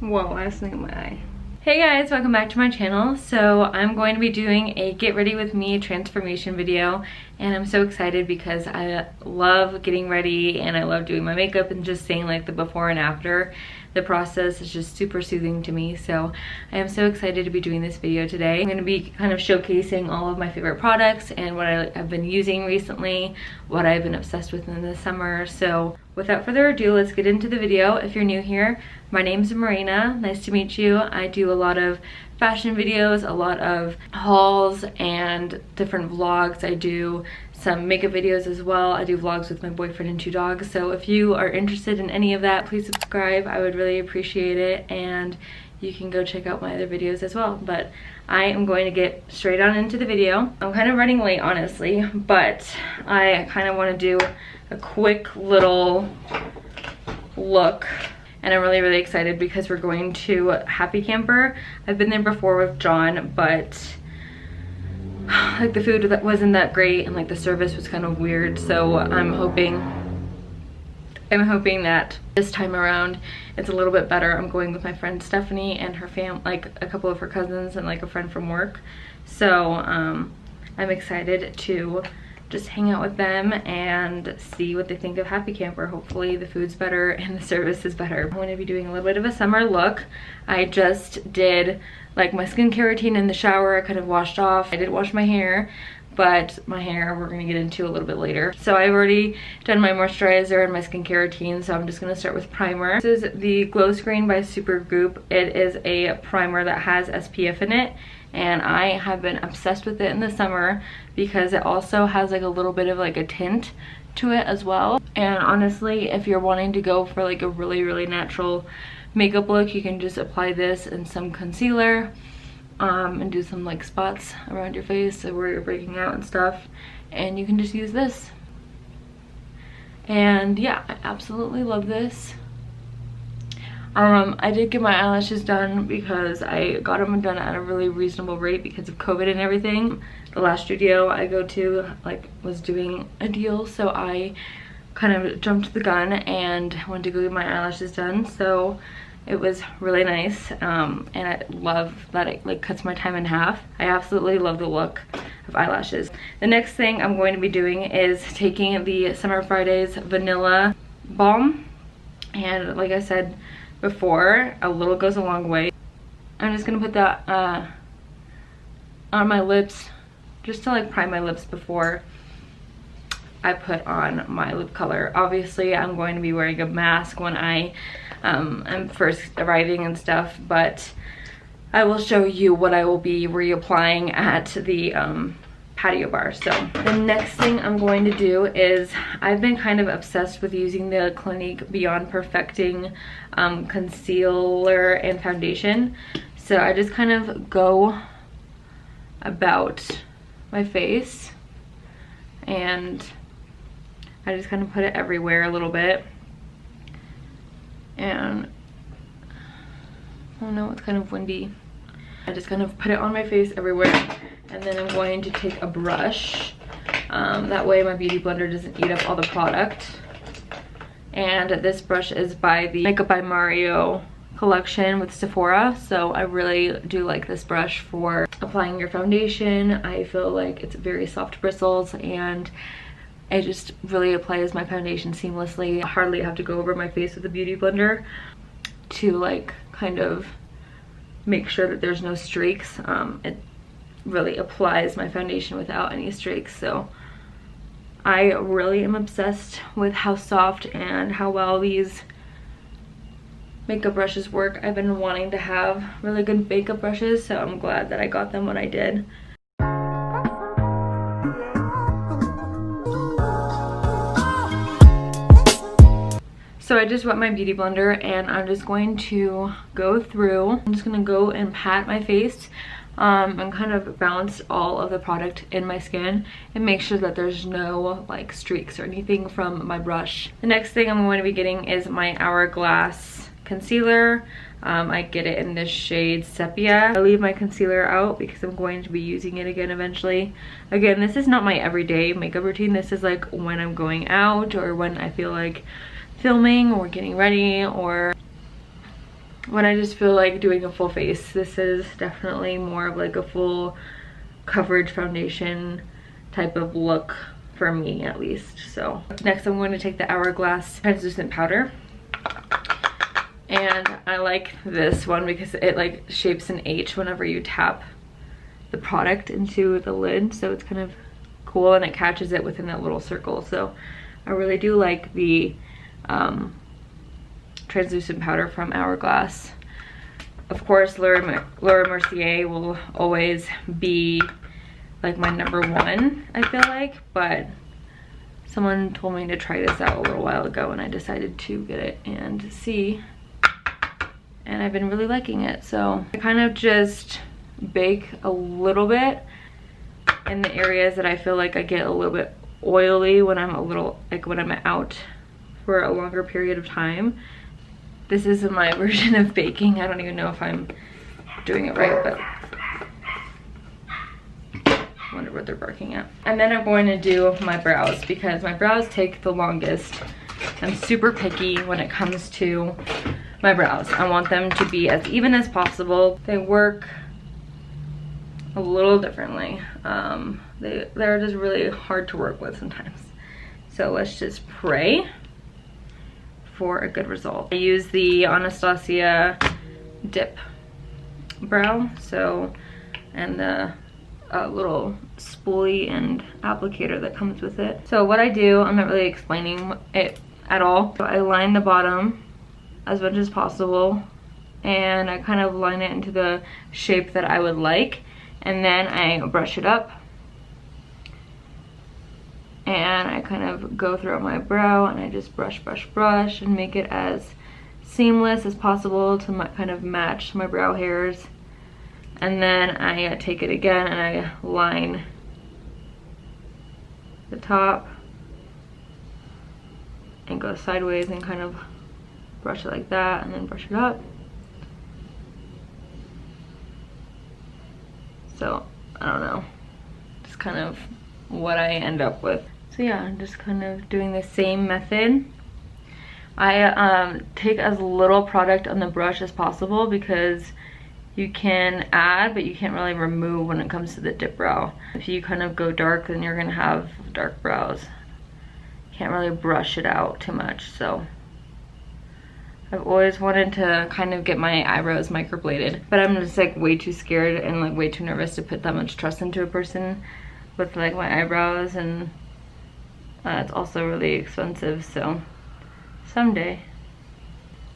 Whoa, I was looking at my eye. Hey guys, welcome back to my channel. So I'm going to be doing a get ready with me transformation video, and I'm so excited because I love getting ready and I love doing my makeup, and just seeing like the before and after. The process is just super soothing to me, so I am so excited to be doing this video today. I'm going to be kind of showcasing all of my favorite products and what I've been using recently, what I've been obsessed with in the summer. So without further ado, let's get into the video. If you're new here, my name's Marina. Nice to meet you. I do a lot of fashion videos, a lot of hauls and different vlogs. I do some makeup videos as well. I do vlogs with my boyfriend and 2 dogs. So if you are interested in any of that, please subscribe. I would really appreciate it, and you can go check out my other videos as well. But I am going to get straight on into the video. I'm kind of running late, honestly, but I kind of want to do a quick little look. And I'm really excited because we're going to Happy Camper. I've been there before with John, but like the food wasn't that great and like the service was kind of weird. So I'm hoping that this time around it's a little bit better. I'm going with my friend Stephanie and her like a couple of her cousins and like a friend from work. So I'm excited to just hang out with them and see what they think of Happy Camper. Hopefully the food's better and the service is better. I'm going to be doing a little bit of a summer look. I just did like my skincare routine in the shower. I kind of washed off. I did wash my hair, but my hair we're gonna get into a little bit later. So I've already done my moisturizer and my skincare routine, so I'm just gonna start with primer. This is the Glow Screen by Supergoop. It is a primer that has SPF in it, and I have been obsessed with it in the summer because it also has like a little bit of like a tint to it as well. And honestly, if you're wanting to go for like a really natural makeup look, you can just apply this and some concealer and do some like spots around your face where you're breaking out and stuff, and you can just use this. And yeah, I absolutely love this. I did get my eyelashes done because I got them done at a really reasonable rate because of COVID and everything. The last studio I go to like was doing a deal, so I kind of jumped the gun and went to go get my eyelashes done. So it was really nice, and I love that it like cuts my time in half. I absolutely love the look of eyelashes. The next thing I'm going to be doing is taking the Summer Fridays Vanilla Balm, and like I said before, a little goes a long way. I'm just gonna put that on my lips just to like prime my lips before I put on my lip color. Obviously I'm going to be wearing a mask when I'm first arriving and stuff, but I will show you what I will be reapplying at the patio bar. So the next thing I'm going to do is, I've been kind of obsessed with using the Clinique Beyond Perfecting concealer and foundation. So I just kind of go about my face and I just kind of put it everywhere a little bit. And oh no, it's kind of windy. I just kind of put it on my face everywhere, and then I'm going to take a brush. That way my beauty blender doesn't eat up all the product. And this brush is by the Makeup by Mario collection with Sephora, so I really do like this brush for applying your foundation. I feel like it's very soft bristles, and it just really applies my foundation seamlessly. I hardly have to go over my face with a beauty blender to like kind of make sure that there's no streaks. It really applies my foundation without any streaks. So I really am obsessed with how soft and how well these makeup brushes work. I've been wanting to have really good makeup brushes, so I'm glad that I got them when I did. So I just wet my beauty blender, and I'm just going to go through. I'm just going to go and pat my face and kind of balance all of the product in my skin and make sure that there's no like streaks or anything from my brush. The next thing I'm going to be getting is my Hourglass concealer. I get it in this shade Sepia. I leave my concealer out because I'm going to be using it again eventually. Again, this is not my everyday makeup routine. This is like when I'm going out or when I feel like filming or getting ready or when I just feel like doing a full face. This is definitely more of like a full coverage foundation type of look for me, at least. So next I'm going to take the Hourglass translucent powder, and I like this one because it like shapes an H whenever you tap the product into the lid, so it's kind of cool, and it catches it within that little circle. So I really do like the translucent powder from Hourglass. Of course, Laura Mercier will always be like my #1, I feel like, but someone told me to try this out a little while ago, and I decided to get it and see, and I've been really liking it. So I kind of just bake a little bit in the areas that I feel like I get a little bit oily when I'm when I'm out for a longer period of time. This is my version of baking. I don't even know if I'm doing it right, but I wonder what they're barking at. And then I'm going to do my brows, because my brows take the longest. I'm super picky when it comes to my brows. I want them to be as even as possible. They work a little differently. They're just really hard to work with sometimes. So let's just pray for a good result. I use the Anastasia dip brow, so, and the little spoolie and applicator that comes with it. So what I do, I'm not really explaining it at all. So I line the bottom as much as possible, and I kind of line it into the shape that I would like, and then I brush it up, and I kind of go throughout my brow, and I just brush and make it as seamless as possible to kind of match my brow hairs. And then I take it again and I line the top and go sideways and kind of brush it like that, and then brush it up. So I don't know, just kind of what I end up with. So yeah, I'm just kind of doing the same method. I take as little product on the brush as possible, because you can add, but you can't really remove when it comes to the dip brow. If you kind of go dark, then you're gonna have dark brows. Can't really brush it out too much. So I've always wanted to kind of get my eyebrows microbladed, but I'm just like way too scared and like way too nervous to put that much trust into a person with like my eyebrows, and it's also really expensive, so someday.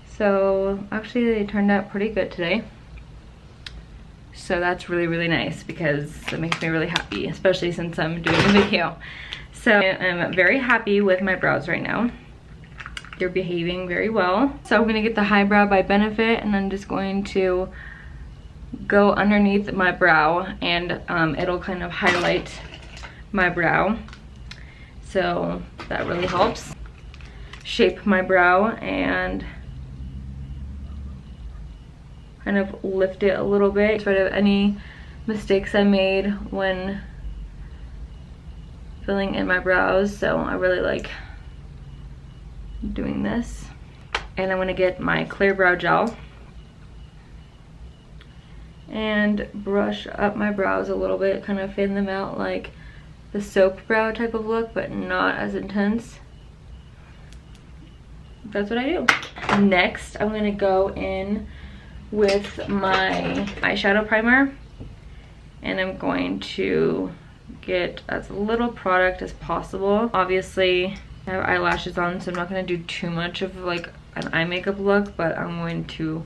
So actually they turned out pretty good today. So that's really nice, because it makes me really happy, especially since I'm doing a video. So I'm very happy with my brows right now. They're behaving very well. So I'm gonna get the Highbrow by Benefit, and I'm just going to go underneath my brow, and it'll kind of highlight my brow. So that really helps shape my brow and kind of lift it a little bit. Get rid of any mistakes I made when filling in my brows. So I really like doing this. And I'm gonna get my clear brow gel and brush up my brows a little bit, kind of fan them out like the soap brow type of look, but not as intense. That's what I do. Next, I'm gonna go in with my eyeshadow primer, and I'm going to get as little product as possible. Obviously I have eyelashes on, so I'm not going to do too much of like an eye makeup look, but I'm going to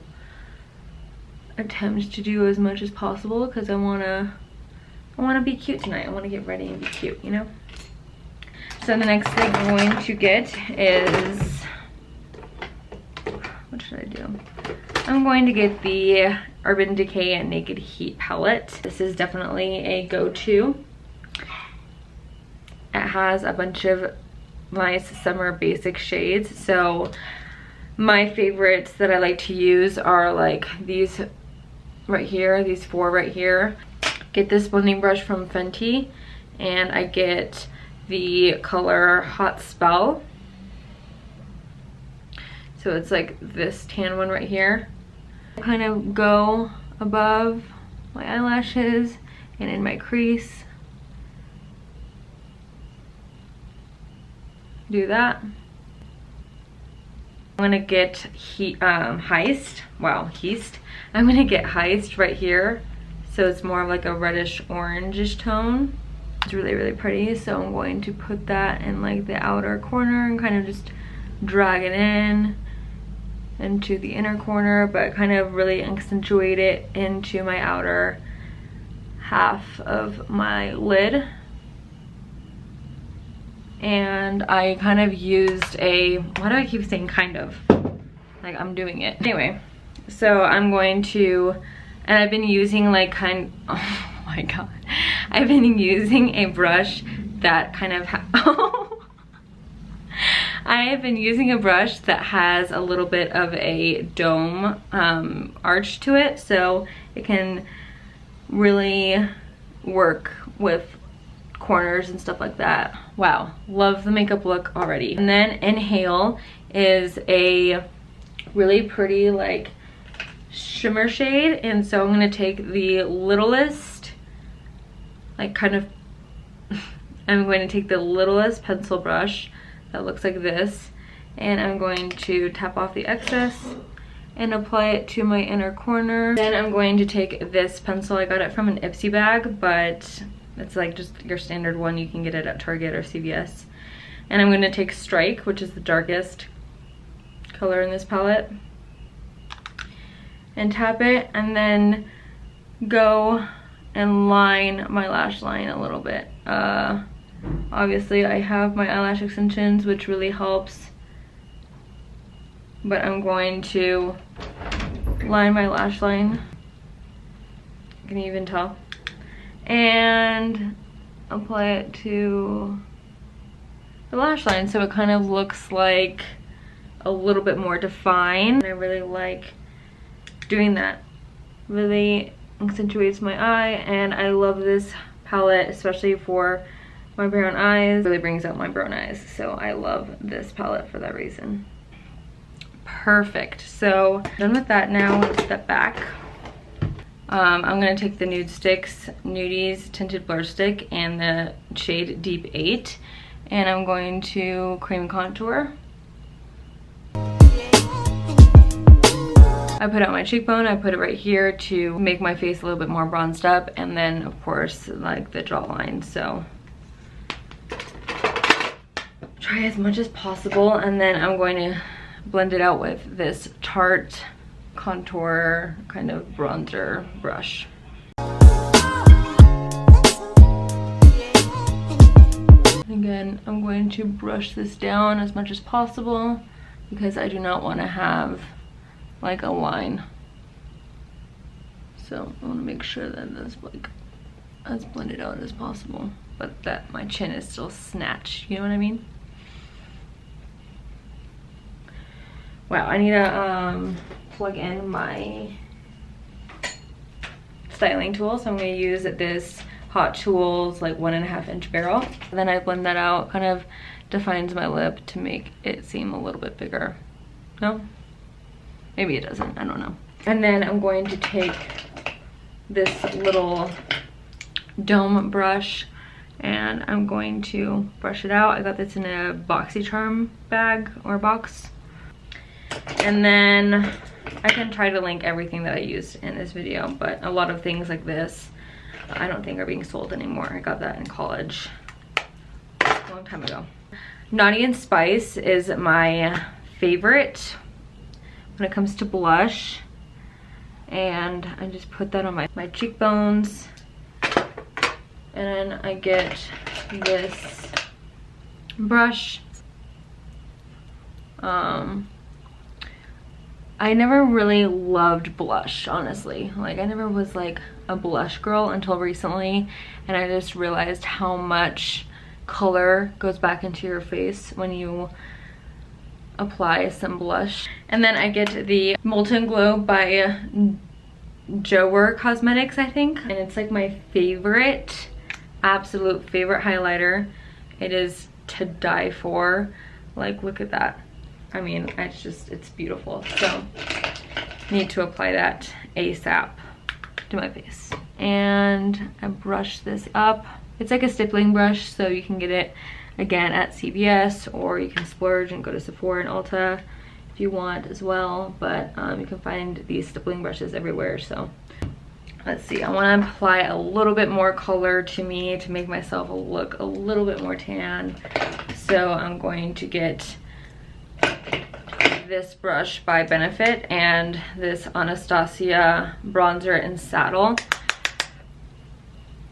attempt to do as much as possible, because I want to be cute tonight. I want to get ready and be cute, you know. So the next thing I'm going to get is, what should I do? I'm going to get the Urban Decay Naked Heat palette. This is definitely a go-to. It has a bunch of nice summer basic shades. So my favorites that I like to use are like these right here, these four right here. Get this blending brush from Fenty, and I get the color Hot Spell. So it's like this tan one right here. Kind of go above my eyelashes and in my crease. Do that. I'm gonna get heist. Wow, heist. I'm gonna get heist right here, so it's more of like a reddish orangish tone. It's really, really pretty. So I'm going to put that in like the outer corner and kind of just drag it in into the inner corner, but kind of really accentuate it into my outer half of my lid. And I kind of used a, why do I keep saying kind of? Like I'm doing it. Anyway, so I'm going to, and I've been using like oh my god. I've been using a brush that kind of, I have been using a brush that has a little bit of a dome arch to it, so it can really work with corners and stuff like that. Wow, love the makeup look already. And then Inhale is a really pretty like shimmer shade, and so I'm gonna take the littlest, like kind of, I'm going to take the littlest pencil brush that looks like this, and I'm going to tap off the excess and apply it to my inner corner. Then I'm going to take this pencil, I got it from an Ipsy bag, but it's like just your standard one. You can get it at Target or CVS. And I'm going to take Strike, which is the darkest color in this palette, and tap it, and then go and line my lash line a little bit. Obviously I have my eyelash extensions, which really helps, but I'm going to line my lash line. You can even tell. And apply it to the lash line so it kind of looks like a little bit more defined. I really like doing that. Really accentuates my eye, and I love this palette, especially for my brown eyes. It really brings out my brown eyes, so I love this palette for that reason. Perfect. So done with that. Now let's step back. I'm gonna take the Nudies Tinted Blur Stick and the shade Deep 8, and I'm going to cream contour. I put out my cheekbone, I put it right here to make my face a little bit more bronzed up, and then of course like the jawline. So try as much as possible, and then I'm going to blend it out with this Tarte contour kind of bronzer brush. Again, I'm going to brush this down as much as possible because I do not want to have like a line. So I want to make sure that that's like as blended out as possible, but that my chin is still snatched, you know what I mean? Wow, I need to plug in my styling tool, so I'm going to use this Hot Tools like 1.5 inch barrel. And then I blend that out, kind of defines my lip to make it seem a little bit bigger. No? Maybe it doesn't, I don't know. And then I'm going to take this little dome brush and I'm going to brush it out. I got this in a BoxyCharm bag or box. And then I can try to link everything that I used in this video, but a lot of things like this I don't think are being sold anymore. I got that in college a long time ago. Naughty and Spice is my favorite when it comes to blush, and I just put that on my cheekbones, and then I get this brush. I never really loved blush, honestly. Like, I never was like a blush girl until recently, and I just realized how much color goes back into your face when you apply some blush. And then I get the Molten Glow by Jower Cosmetics, I think, and it's like my favorite, absolute favorite highlighter. It is to die for. Like, look at that. I mean, it's beautiful. So need to apply that ASAP to my face. And I brush this up. It's like a stippling brush, so you can get it again at CVS, or you can splurge and go to Sephora and Ulta if you want as well. But you can find these stippling brushes everywhere. So let's see, I want to apply a little bit more color to me to make myself look a little bit more tan. So I'm going to get this brush by Benefit and this Anastasia bronzer in Saddle,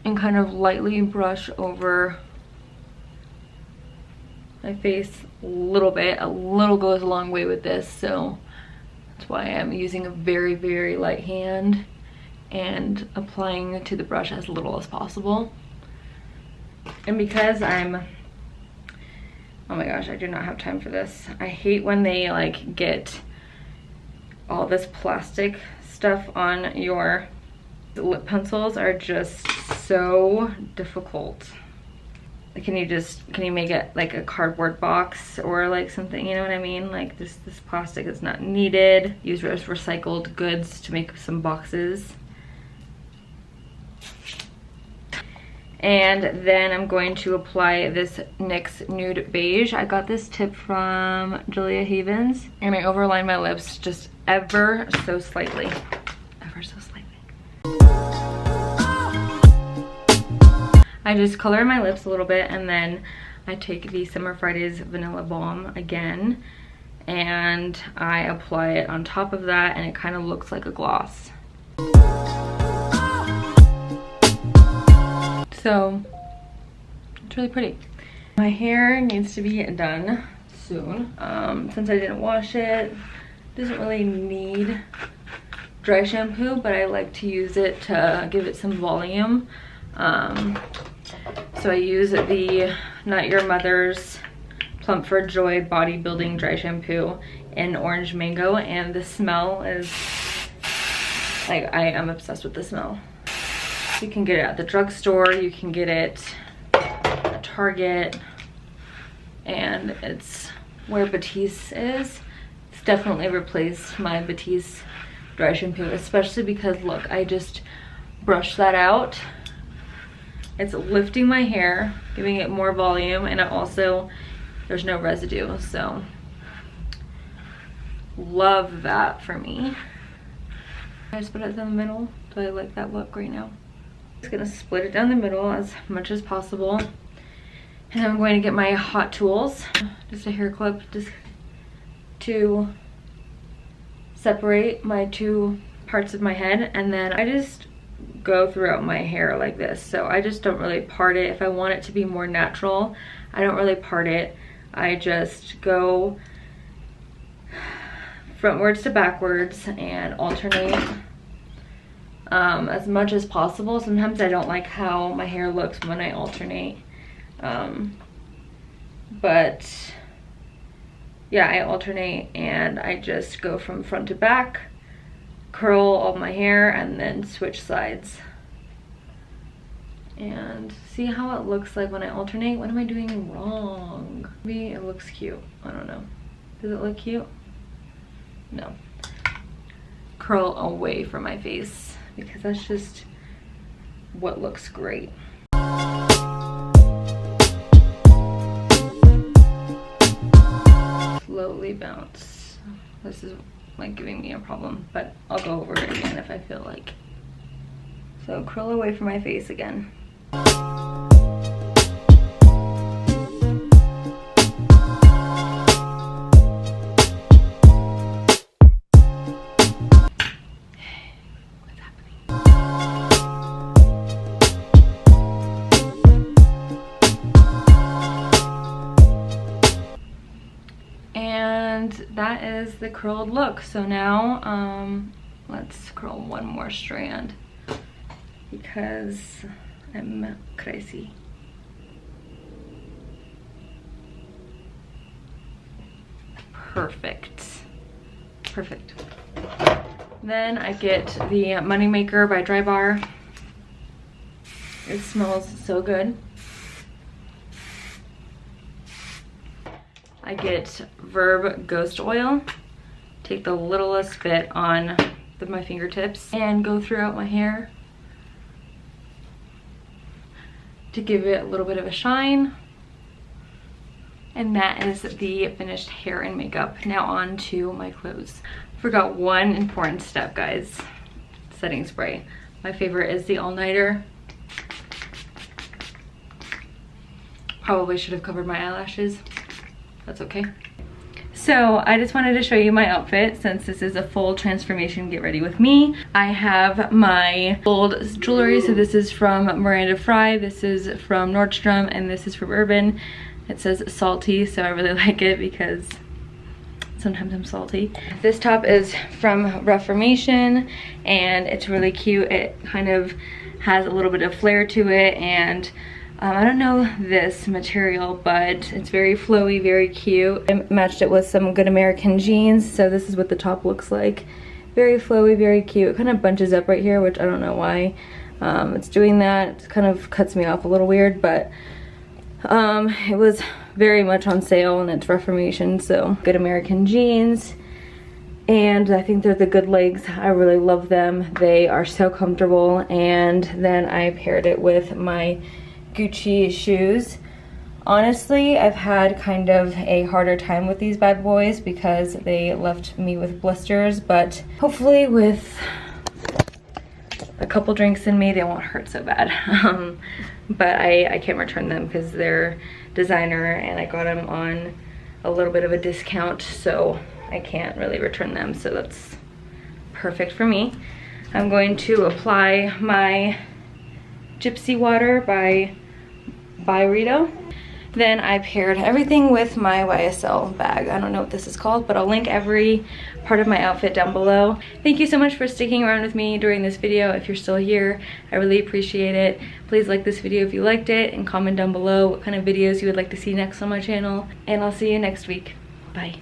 and kind of lightly brush over my face a little bit. A little goes a long way with this, so that's why I'm using a very, very light hand and applying to the brush as little as possible. And because I'm, oh my gosh, I do not have time for this. I hate when they like get all this plastic stuff on your lip pencils. Are just so difficult. Can you make it like a cardboard box or like something, you know what I mean? Like this plastic is not needed. Use recycled goods to make some boxes. And then I'm going to apply this NYX Nude Beige. I got this tip from Julia Havens, and I overline my lips just ever so slightly. Ever so slightly. I just color my lips a little bit, and then I take the Summer Fridays Vanilla Balm again, and I apply it on top of that, and it kind of looks like a gloss. So it's really pretty. My hair needs to be done soon. Since I didn't wash it, doesn't really need dry shampoo, but I like to use it to give it some volume. So I use the Not Your Mother's Plump for Joy Bodybuilding Dry Shampoo in Orange Mango, and the smell is like, I am obsessed with the smell. You can get it at the drugstore, you can get it at Target, and it's where Batiste is. It's definitely replaced my Batiste dry shampoo, especially because look, I just brushed that out. It's lifting my hair, giving it more volume, and it also, there's no residue, so love that for me. I just put it in the middle. Do I like that look right now? Just gonna split it down the middle as much as possible, and I'm going to get my hot tools, just a hair clip, just to separate my two parts of my head, and then I just go throughout my hair like this. So I just don't really part it. If I want it to be more natural, I don't really part it. I just go frontwards to backwards and alternate as much as possible. Sometimes I don't like how my hair looks when I alternate, but yeah, I alternate and I just go from front to back, curl all my hair, and then switch sides and see how it looks like when I alternate. What am I doing wrong? Maybe it looks cute. I don't know. Does it look cute? No. Curl away from my face because that's just what looks great. Slowly bounce. This is like giving me a problem, but I'll go over it again if I feel like. So curl away from my face again. And that is the curled look. So now let's curl one more strand because I'm crazy. Perfect. Perfect. Then I get the Moneymaker by Dry Bar. It smells so good. I get Verb Ghost Oil. take the littlest bit on my fingertips and go throughout my hair to give it a little bit of a shine. And that is the finished hair and makeup. Now on to my clothes. Forgot one important step, guys. Setting spray. My favorite is the all-nighter. Probably should have covered my eyelashes. That's okay. So I just wanted to show you my outfit since this is a full transformation get ready with me. I have my gold jewelry. So this is from Miranda Fry, this is from Nordstrom, and this is from Urban. It says salty, so I really like it because sometimes I'm salty. This top is from Reformation and it's really cute. It kind of has a little bit of flair to it, and I don't know this material, but it's very flowy, very cute. I matched it with some Good American jeans, so this is what the top looks like. Very flowy, very cute. It kind of bunches up right here, which I don't know why it's doing that. It kind of cuts me off a little weird, but it was very much on sale and it's Reformation, so Good American jeans. And I think they're the good legs. I really love them. They are so comfortable. And then I paired it with my Gucci shoes. Honestly, I've had kind of a harder time with these bad boys because they left me with blisters, but hopefully with a couple drinks in me, they won't hurt so bad. But I can't return them because they're designer and I got them on a little bit of a discount, so I can't really return them, so that's perfect for me. I'm going to apply my Gypsy Water by Rito. Then I paired everything with my YSL bag. I don't know what this is called, but I'll link every part of my outfit down below. Thank you so much for sticking around with me during this video. If you're still here, I really appreciate it. Please like this video if you liked it and comment down below what kind of videos you would like to see next on my channel. And I'll see you next week. Bye.